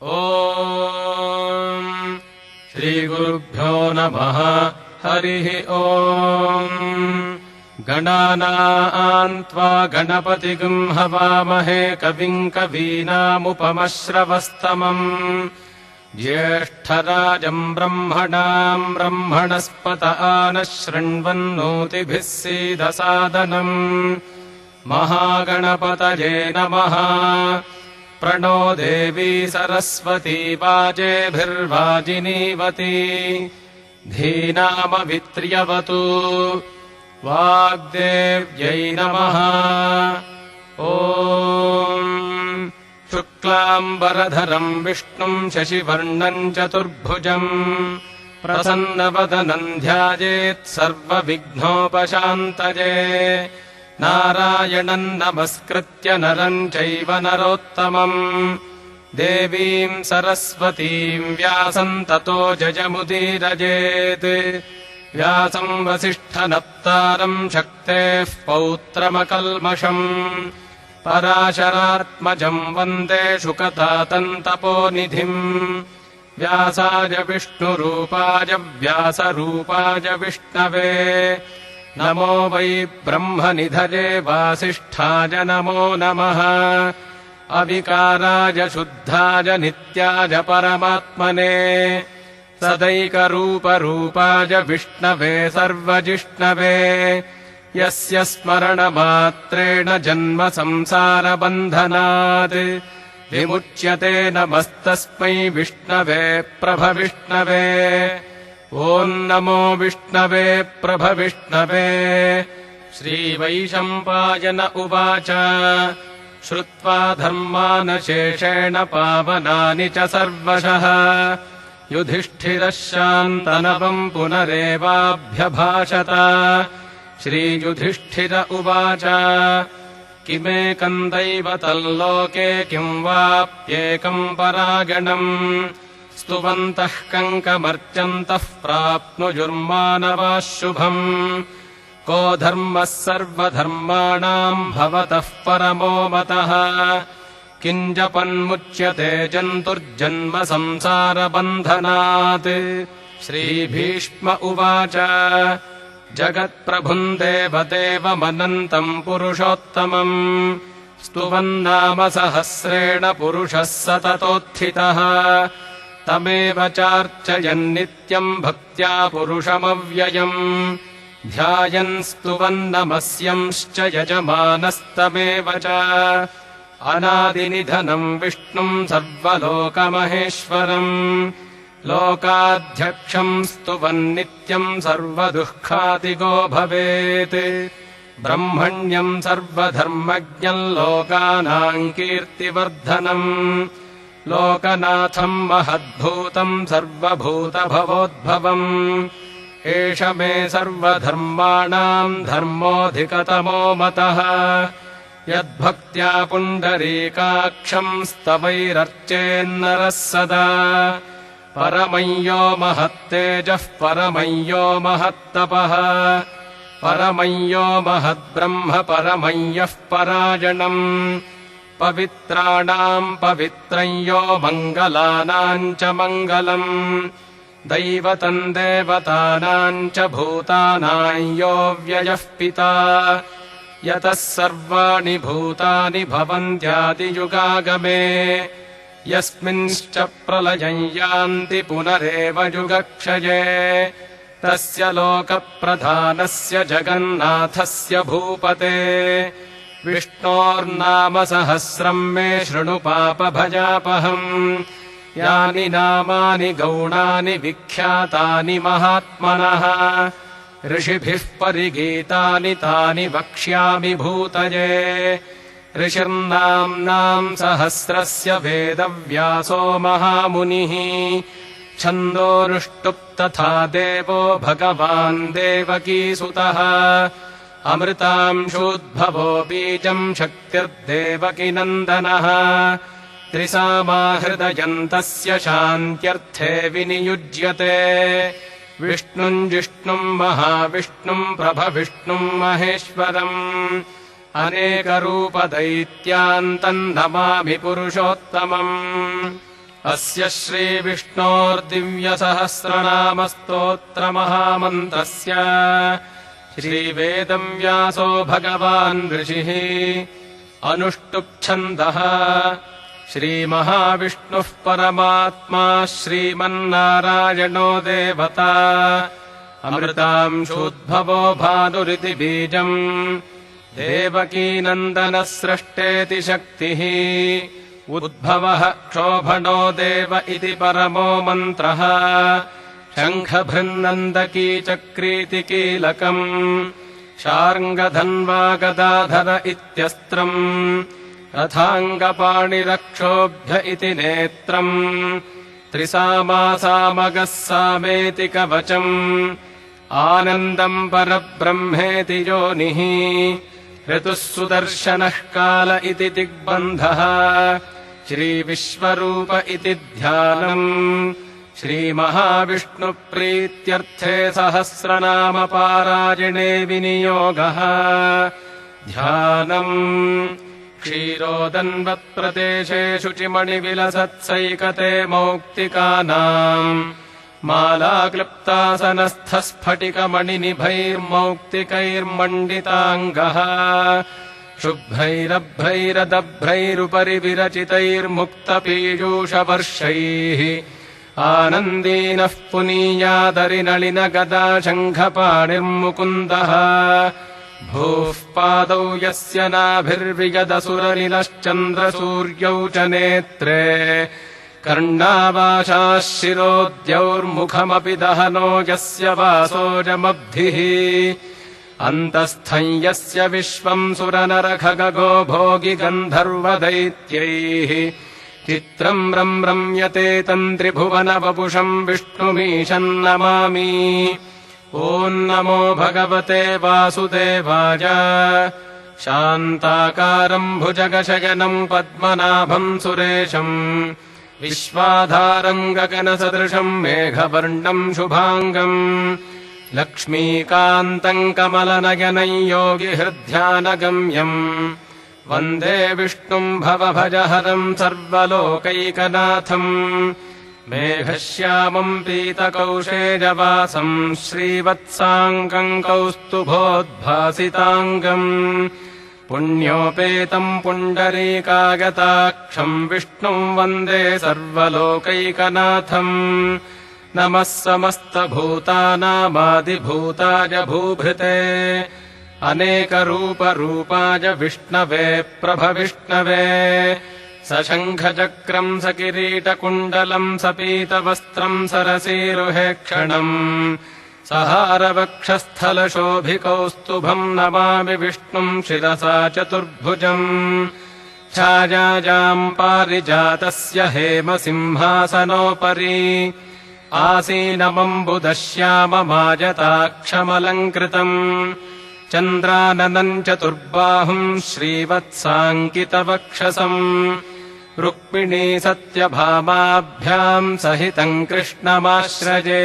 ॐ श्रीगुरुभ्यो नमः। हरिः ॐ। गणानाम् त्वा गणपतिगुं हवामहे कविम् कवीनामुपमश्रवस्तमम् ज्येष्ठराजम् ब्रह्मणाम् ब्रह्मणस्पत आनः शृण्वन्नोतिभिः सीदसादनम् महागणपतये नमः। प्रणो देवी सरस्वती वाजेभिर्वाजिनीवती धीनामवित्र्यवतु वाग्देव्यै नमः। ॐ शुक्लाम्बरधरम् विष्णुम् शशिवर्णम् चतुर्भुजम् प्रसन्नवदनम् ध्यायेत् सर्वविघ्नोपशान्तये नारायणम् नमस्कृत्य नरम् चैव नरोत्तमम् देवीम् सरस्वतीम् व्यासम् ततो जयमुदीरयेत् व्यासम् वसिष्ठनप्तारम् शक्तेः पौत्रमकल्मषम् पराशरात्मजम् वन्दे शुकतातम् तपोनिधिम् व्यासाय विष्णुरूपाय व्यासरूपाय विष्णवे नमो वै ब्रह्मनिधये वासिष्ठाय नमो नमः। अविकाराय शुद्धाय नित्याय परमात्मने सदैकरूपरूपाय विष्णवे सर्वजिष्णवे यस्य स्मरणमात्रेण जन्म संसारबन्धनात् विमुच्यते नमस्तस्मै विष्णवे प्रभविष्णवे। ॐ नमो विष्णवे प्रभविष्णवे। श्रीवैशम्पायन उवाच श्रुत्वा धर्मानशेषेण पावनानि च सर्वशः युधिष्ठिरः शान्तनवम् पुनरेवाभ्यभाषत। श्रीयुधिष्ठिर उवाच किमेकम् दैवतल्लोके किम् वाप्येकम् परागणम् स्तुवन्तः कङ्कमर्चन्तः प्राप्नुयुर्मानवाः शुभम् को धर्मः सर्वधर्माणाम् भवतः परमो मतः किम् जपन्मुच्यते जन्तुर्जन्म संसारबन्धनात्। श्रीभीष्म उवाच जगत्प्रभुम् देवदेवमनन्तम् पुरुषोत्तमम् स्तुवन्नाम सहस्रेण पुरुषः सततोत्थितः तमेव चार्चयन्नित्यम् भक्त्या पुरुषमव्ययम् ध्यायन् स्तुवन्नमस्यंश्च यजमानस्तमेव च अनादिनिधनम् विष्णुम् सर्वलोकमहेश्वरम् लोकाध्यक्षम् स्तुवन्नित्यम् सर्वदुःखातिगो भवेत् ब्रह्मण्यम् सर्वधर्मज्ञम् लोकानाम् कीर्तिवर्धनम् लोकनाथम् महद्भूतम् सर्वभूतभवोद्भवम् एष मे सर्वधर्माणाम् धर्मोऽधिकतमो मतः यद्भक्त्या पुण्डरीकाक्षम् स्तवैरर्चेन्नरः सदा परमय्यो महत्तेजः परमय्यो महत्तपः परमय्यो महद्ब्रह्म परमय्यः परायणम् पवित्राणाम् पवित्रम् यो मङ्गलानाम् च मङ्गलम् दैवतम् देवतानाम् च भूतानाम् यो व्ययः पिता यतः सर्वाणि भूतानि भवन्त्यादियुगागमे यस्मिंश्च प्रलयम् यान्ति पुनरेव युगक्षये तस्य लोकप्रधानस्य जगन्नाथस्य भूपते विष्णोर्नाम सहस्रम् मे शृणु पापभजापहम् यानि नामानि गौणानि विख्यातानि महात्मनः ऋषिभिः परिगीतानि तानि वक्ष्यामि भूतये ऋषिर्नाम्नाम् सहस्रस्य वेदव्यासो महामुनिः छन्दोनुष्टुप् तथा देवो भगवान् देवकीसुतः अमृतांशूद्भवो बीजम् शक्तिर्देवकीनन्दनः त्रिसामाहृदयन्तस्य शान्त्यर्थे विनियुज्यते विष्णुम् जिष्णुम् महाविष्णुम् प्रभविष्णुम् महेश्वरम् अनेकरूपदैत्यान्तम् नमामि पुरुषोत्तमम् अस्य श्रीविष्णोर्दिव्यसहस्रनामस्तोत्रमहामन्त्रस्य श्रीवेदव्यासो भगवान् ऋषिः अनुष्टुप्छन्दः श्रीमहाविष्णुः परमात्मा श्रीमन्नारायणो देवता अमृतांशोद्भवो भानुरिति बीजम् देवकीनन्दनः सृष्टेति शक्तिः उद्भवः क्षोभणो देव इति परमो मन्त्रः शङ्खभृन्नन्दकी चक्रीति कीलकम् शार्ङ्गधन्वा गदाधर इत्यस्त्रम् रथाङ्गपाणिरक्षोभ्य इति नेत्रम् त्रिसामासामगः सामेति कवचम् आनन्दम् परब्रह्मेति योनिः ऋतुः सुदर्शनः काल इति दिग्बन्धः श्रीविश्वरूप इति ध्यानम् श्रीमहाविष्णुप्रीत्यर्थे सहस्रनामपारायणे विनियोगः ध्यानम् क्षीरोदन्वत्प्रदेशे शुचिमणिविलसत्सैकते मौक्तिकानाम् मालाक्लृप्तासनस्थस्फटिकमणिनिभैर्मौक्तिकैर्मण्डिताङ्गः शुभ्रैरभ्रैरदभ्रैरुपरि विरचितैर्मुक्तपीयूषवर्षैः आनन्दीनः पुनीयादरिनलिनगदा शङ्खपाणिर्मुकुन्दः भूः पादौ यस्य नाभिर्विगदसुरनिलश्चन्द्रसूर्यौ च नेत्रे कर्णावाशाः शिरोद्यौर्मुखमपि दहनो यस्य वासोजमब्धिः अन्तस्थम् यस्य विश्वम् सुरनरखगो भोगि गन्धर्वदैत्यैः चित्रम् रम्यते तन्त्रिभुवनवपुषम् विष्णुमीशम् नमामि ॐ नमो भगवते वासुदेवाय शान्ताकारम् भुजगशयनम् पद्मनाभम् सुरेशम् विश्वाधारम् गगनसदृशम् मेघवर्णम् शुभाङ्गम् लक्ष्मीकान्तम् कमलनयनम् योगिहृद्ध्यानगम्यम् वन्दे विष्णुम् भवभजहरम् सर्वलोकैकनाथम् मेघश्यामम् पीतकौशेजवासम् श्रीवत्साङ्गम् कौस्तुभोद्भासिताङ्गम् पुण्योपेतम् पुण्डरीकागताक्षम् विष्णुम् वन्दे सर्वलोकैकनाथम् नमः समस्तभूतानामादिभूताय भूभृते अनेकरूपरूपाय विष्णवे प्रभविष्णवे सशङ्खचक्रम् सकिरीटकुण्डलम् सपीतवस्त्रम् सरसीरुहेक्षणम् सहारवक्षस्थलशोभिकौस्तुभम् नमामि विष्णुम् शिरसा चतुर्भुजम् छायायाम् पारिजातस्य हेमसिंहासनोपरि आसीनमम्बुदश्याममाजताक्षमलङ्कृतम् चन्द्राननम् चतुर्बाहुम् श्रीवत्साङ्कितवक्षसम् रुक्मिणी सत्यभामाभ्याम् सहितम् कृष्णमाश्रये।